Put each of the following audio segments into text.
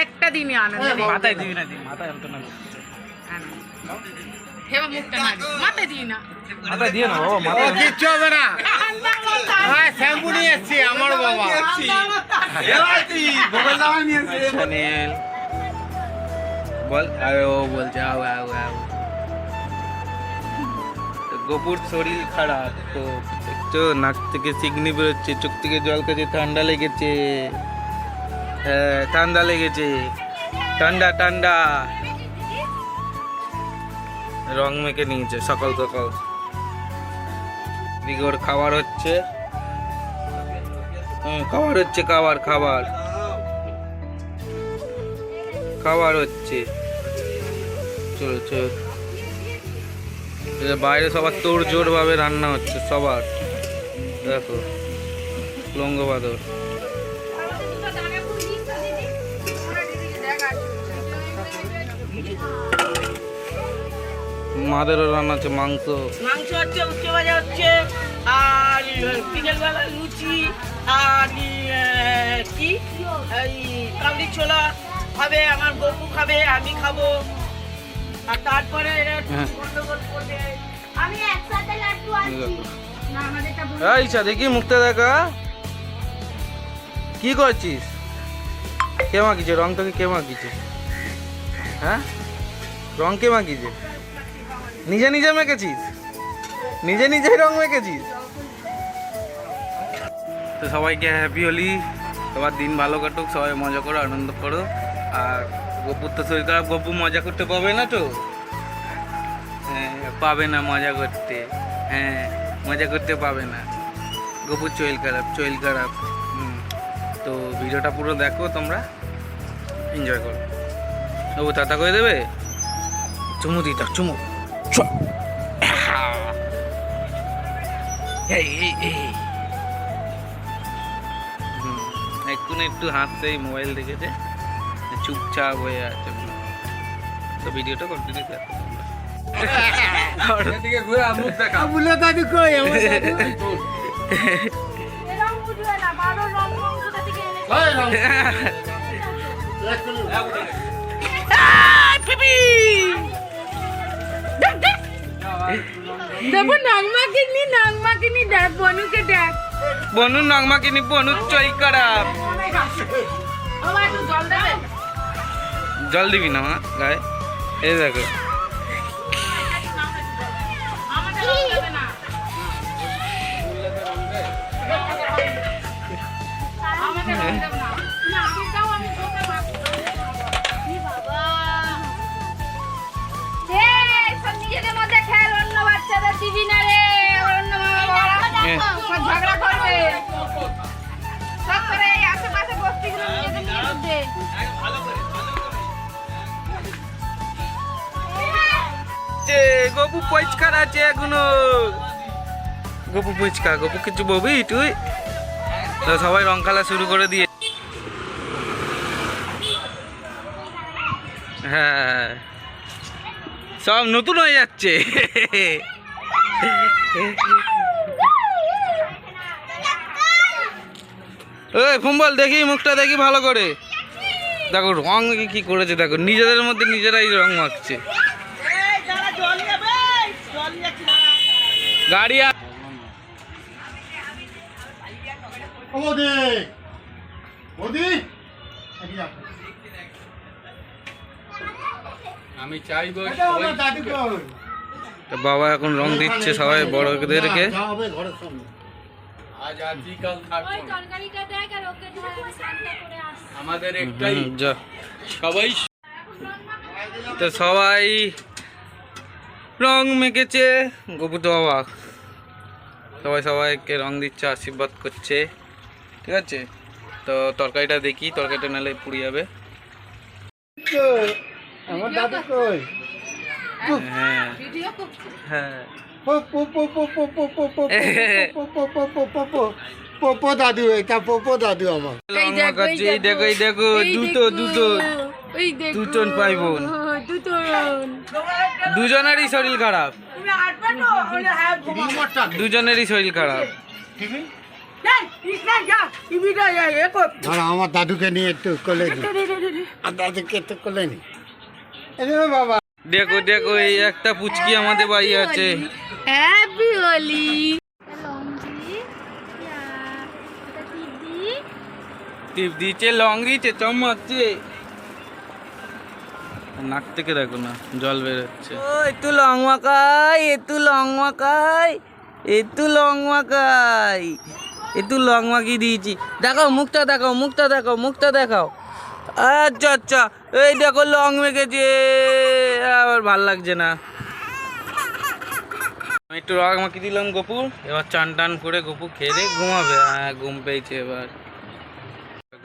একটা দিনই আনন্দ মাথায় দিবি না, মাথায় অন্ত না, হেবা মুখটা না মাথায় দিই না, মাথায় দিয়ে না বাবা, মাথায় কিচ্ছু হবে না। শ্যাম্পু নিয়ে এসছি আমার বাবা। চ্যানেল বল। আরে ও বলছে আও আও আও। তো গোপুর শরীর খারাপ, তো দেখছো নাক থেকে চিকনি বেরোচ্ছে, চোখ থেকে জল খেতে, ঠান্ডা লেগেছে। হ্যাঁ ঠান্ডা লেগেছে, ঠান্ডা ঠান্ডা। রং মেখে নিয়েছে সকাল সকাল। দিগর খাবার হচ্ছে, খাবার হচ্ছে, খাবার খাবার খাবার হচ্ছে। চলো চলো, বাইরে সবার তোড় জোড় ভাবে রান্না হচ্ছে সবার। দেখো লঙ্গবাদর, মাদেরও রান্না হচ্ছে, মাংস মাংস হচ্ছে, উচ্চে ভাজা হচ্ছে, আর বিকেল বেলা লুচি, আর কি এই কাবলি ছোলা খাবে, আমার গপু খাবে, আমি খাবো, আর তারপরে গন্ডগোল করবে। আমি একসাথে লাড্ডু আনছি না, আমাদেরটা আচ্ছা দেখি মুখটা দেখা। কি করছিস? কে মাখিছে রং? তোকে কে মাখিছে? হ্যাঁ রং কে মাখিছে? নিজে নিজে মেখেছিস? নিজে নিজেই রং মেখেছিস? তো সবাইকে হ্যাপি হোলি, সবার দিন ভালো কাটুক, সবাই মজা করো, আনন্দ করো। আর গপুর তো শরীর খারাপ, গপু মজা করতে পাবে না তো? হ্যাঁ পাবে না মজা করতে, হ্যাঁ মজা করতে পাবে না। গপুর শরীর খারাপ, শরীর খারাপ। তো ভিডিওটা পুরো দেখো, তোমরা এনজয় করো। গপু টাটা করে দেবে, চুমু দিই, তার চুমু। একটু না একটু হাসতেই মোবাইল দেখেছে, চুপচাপ হয়ে আছে। তো ভিডিওটা কন্টিনিউ দেখো। বলে দাদু কই আমার দাদু? এরকম বুঝবে না, বারো রং কোথা থেকে দেখো নাংমাকিনি দেখ, বনুকে দেখ, বনু নাংমাকিনি, বনুর চই খারাপ। আমার একটু জল দেবে? জল দিবি না মা গায়ে? এই দেখো আমাকে রং দেবে না, আমাকে রং দেবে না, তুমি আগে দাও, আমি তোকে মাখবো। কি বাবা, সব নিজেদের মধ্যে খেল, অন্য বাচ্চাদের দিবি না রে, অন্য সব ঝগড়া করবে, সব করে এই আশেপাশে বস্তিগুলো নিজেদের মধ্যে। গপু পরিষ্কার আছে এখনো। গপু পরিষ্কার, গপু কিছু বলবি তুই? তো সবাই রং খেলা শুরু করে দিয়ে, হ্যাঁ সব নতুন হয়ে যাচ্ছে। ওই ফুম্বল দেখি মুখটা দেখি ভালো করে। দেখো রং কি করেছে, দেখো নিজেদের মধ্যে নিজেরাই রং মাখছে। গাড়ি আমি চাইবো দাদু কই? বাবা এখন রং দিচ্ছে সবাই বড়দেরকে। আজ আজই কাল থাকবো, তরকারিটা দেখ আর ওকে শান্ত করে আস। আমাদের একটাই যা সবাই। তো সবাই রং মেখেছে, গপু তো বাবা সবাই সবাইকে রং দিচ্ছে, আশীর্বাদ করছে, ঠিক আছে। তো তরকারিটা দেখি, তরকারিটা নাহলে পুড়ে যাবে। আমার দাদু কই? হ্যাঁ ভিডিও করছি। হ্যাঁ পোপো দাদু, এটা পোপো দাদু আমার। রং মাখাচ্ছে, এই দেখো এই দেখো, দুটো দুটো ওই দেখ, দুজন ভাই বোন, দুজন, দুজনেরই শরীর খারাপ, তুমি হাঁটবে তো? হ্যাঁ, দুজনেরই শরীর খারাপ। ঠিক যা টিভিটা এ কর ধরো আমার দাদুকে নিয়ে একটু কোলে নি আর দাদুকে একটু কোলে নি বাবা দেখো দেখো এই একটা পুচকি আমাদের বাড়ি আছে। হ্যাপি হোলি টিপ দিচ্ছে, লং দিচ্ছে, চমকাচ্ছে। নাক থেকে দেখো না জল বেরোচ্ছে। ও একটু লং মাখাই, একটু লং মাখাই, একটু লং মাখাই, একটু লং মাখিয়ে দিয়েছি। দেখাও মুখটা, দেখাও মুখটা, দেখাও মুখটা, দেখাও। আচ্ছা আচ্ছা, এই দেখো লং মেখেছে, আবার ভাল লাগছে না। আমি একটু রং মাখিয়ে দিলাম গপু। এবার চান টান করে গপু খেয়ে দিয়ে ঘুমাবে। হ্যাঁ ঘুম পেয়েছে এবার।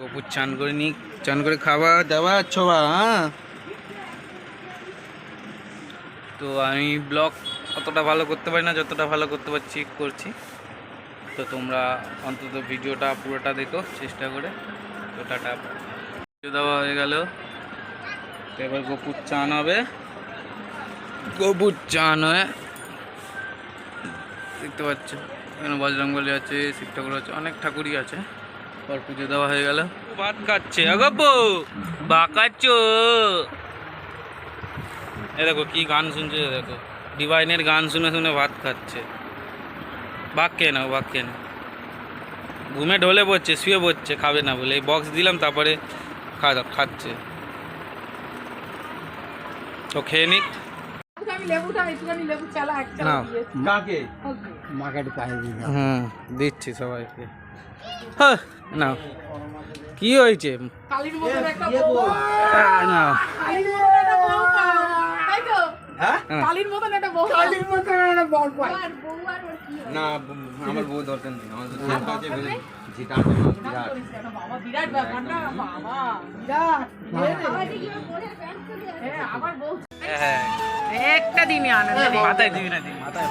গপুর চান করে নি, চান করে খাবার দাবার ছোবা। হ্যাঁ তো আমি ব্লগ অতটা ভালো করতে পারি না, যতটা ভালো করতে পারছি করছি। তো তোমরা অন্তত ভিডিওটা পুরোটা দেখো চেষ্টা করে। তো টাটা। ভিডিও দেওয়া হয়ে গেল, এবার গপুর চান হবে। গপুর চান হয়ে দেখতে পাচ্ছ এখানে বজরংবলী আছে, শিব ঠাকুর আছে, অনেক ঠাকুরই আছে। পর পুজো দেওয়া হয়ে গেল, ভাত খাচ্ছে। গপু বাকাচ্ছ, এ দেখো কি গান শুনছে, দেখো ডিভাইনের গান শুনে শুনে ভাত খাচ্ছে। ভাগ খেয়ে নাও, ভাগ খেয়ে নাও। ঘুমে ঢলে পড়ছে, শুয়ে পড়ছে, খাবে না বলে এই বক্স দিলাম, তারপরে খাচ্ছে। তো খেয়ে নিক। হুম দিচ্ছি সবাইকে। হ্যাঁ নাও, কি হয়েছে? নাও না আমার বউ দরকার নেই, আমার যেটা একটা দিনই আনন্দ মাথায় দিবি না, মাথায়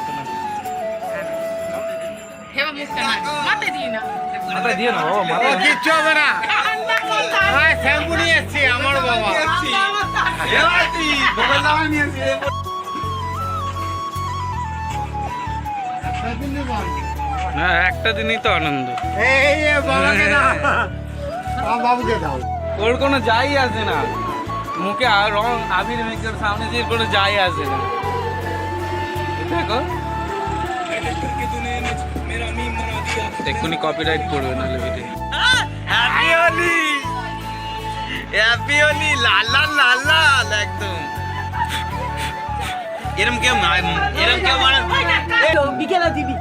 মাথায় দিই না মাথায় দিয়ে না বাবা, ও মাথায় কিচ্ছু হবে না শ্যাম্পু নিয়ে এসছি আমার বাবা না, একটা দিনই তো আনন্দ। এই যে বাবাকে দাও আমার বাবুকে দাও ওর কোনো যাই আসে না, মুখে রং আবির মেখে ওর সামনে দিয়ে কোনো যাই আসে না। দেখো এক্ষুনি কপিরাইট করবে নাহলে video. Happy Holi, happy Holi, লাল লাল লাল লাল একদম। এরম কেউ মানে বিকেলে দিবি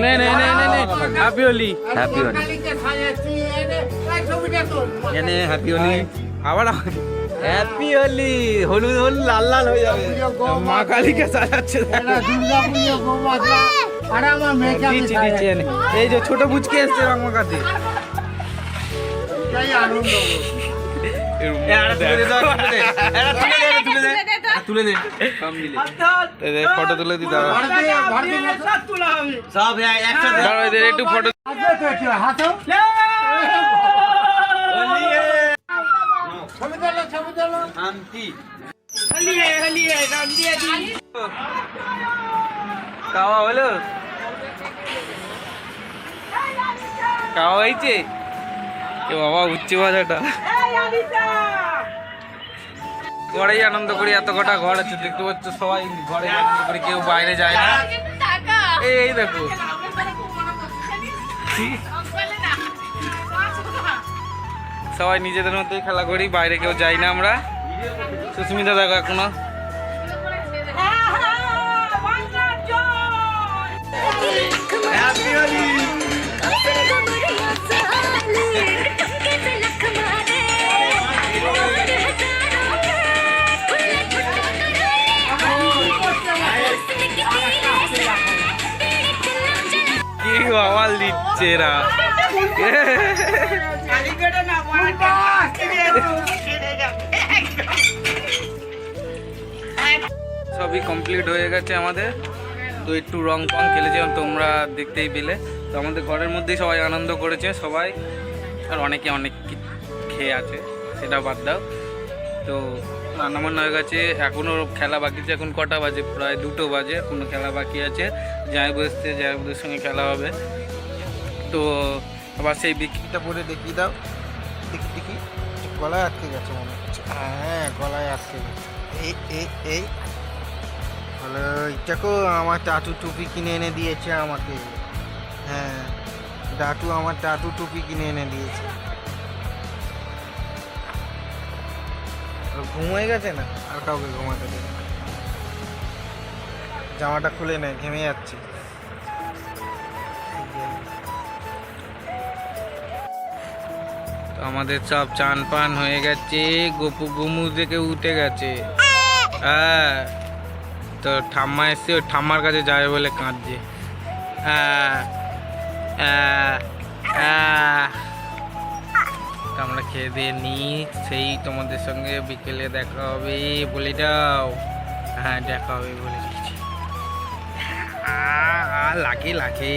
নে নে নে নে নে হ্যাপি হোলি, হ্যাপি হোলি, কালিকে সাজাচ্ছি এই ছবিটা তো এনে হ্যাপি হোলি। আবার হ্যাপি হোলি, হলুদ হলুদ লাল লাল হয়ে যাবে। মা কালীকে সাজাচ্ছে। এটা দুর্গা পুজো গোমাতা আর আমার মেয়েকে আমি দিচ্ছি দিচ্ছি এনে। এই যে ছোট বুচকে এসছে রং মাখাতে। সাজাই আনন্দ ফটো তুলে দিতে হবে। সব একসাথে দাঁড়াও, এদের একটু ফটো। হাতো ছবি তোলো ছবি তোলো হলিয়ে হলিয়ে রং দিয়ে দিই খাওয়া হলো, খাওয়া হয়েছে। এ বাবা উচ্চ বাজাটা ঘরেই আনন্দ করি। এত কটা ঘর আছে দেখতে পাচ্ছ, সবাই ঘরে আনন্দ করি, কেউ বাইরে যায় না। এই দেখো সবাই নিজেদের মধ্যেই খেলা করি, বাইরে কেউ যাই না আমরা। সুস্মিতা দেখো এখনো কি আওয়াজ দিচ্ছে এরা। সবই কমপ্লিট হয়ে গেছে আমাদের। তো একটু রং ফং খেলেছে, তোমরা দেখতেই পেলে। তো আমাদের ঘরের মধ্যেই সবাই আনন্দ করেছে সবাই, আর অনেকে অনেক খেয়ে আছে, সেটা বাদ দাও। তো রান্নাবান্না হয়ে গেছে, এখনও খেলা বাকি আছে। এখন কটা বাজে? প্রায় 2টো বাজে, এখনও খেলা বাকি আছে। জামাইবাবু এসছে, জামাইবাবুদের সঙ্গে খেলা হবে। তো আবার সেই বিক্রিটা পরে দেখিয়ে দাও, দেখি দেখি। গলায় আটকে গেছে মনে হচ্ছে, হ্যাঁ গলায় আটকে গেছে। এই হলো এইটাকেও আমার টাটু টুপি কিনে এনে দিয়েছে আমাকে। হ্যাঁ ডাটু আমার টাটু টুপি কিনে এনে দিয়েছে। ঘুমিয়ে গেছে না, আর কাউকে ঘুমাতে দেবে না। জামাটা খুলে নেয়, ঘেমে যাচ্ছি। তো আমাদের সব চান পান হয়ে গেছে, গপু গুমু থেকে উঠে গেছে। হ্যাঁ তো ঠাম্মা এসছে, ওই ঠাম্মার কাছে যাবে বলে কাঁদছে। হ্যাঁ তো আমরা খেয়ে দিয়ে নিই, সেই তোমাদের সঙ্গে বিকেলে দেখা হবে বলে দাও। হ্যাঁ দেখা হবে বলে দিচ্ছি। লাগে লাগে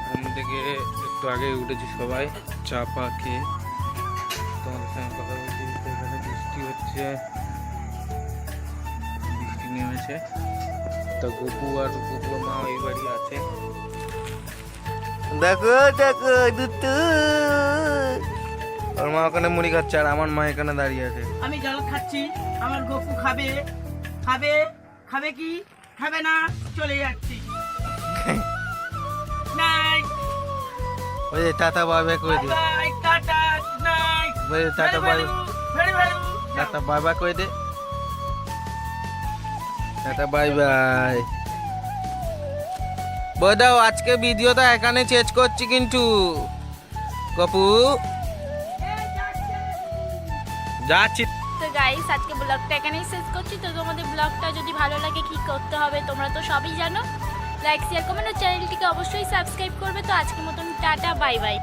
ঘুম থেকে একটু আগে উঠেছি সবাই, চা পা খেয়ে তোমাদের সঙ্গে কথা বলছি। এখানে বৃষ্টি হচ্ছে, বৃষ্টি নেমেছে। তো গপু আর গপুর মা ওই বাড়ি আছে। দেখো দেখো দুতু, ওর মা ওখানে মুড়ি খাচ্ছে আর আমার মা এখানে দাঁড়িয়ে আছে। আমি জল খাচ্ছি, আমার গপু খাবে। খাবে খাবে কি খাবে না, চলে যাচ্ছি। নাইট ওই যে টাটা বাই বাই করে দে, বাই টাটা নাইট। ওই যে tata bye very very tata bye bye করে দে, টাটা বাই বাই। বদাও আজকে ভিডিওটা এখানে শেষ করছি কিন্তু। গপু যাচ্ছি। তো গাইস আজকে ব্লগটা এখানেই শেষ করছি। তো তোমাদের ব্লগটা যদি ভালো লাগে কি করতে হবে তোমরা তো সবই জানো। লাইক শেয়ার কমেন্ট আর চ্যানেলটিকে অবশ্যই সাবস্ক্রাইব করবে। তো আজকের মতন টাটা বাই বাই।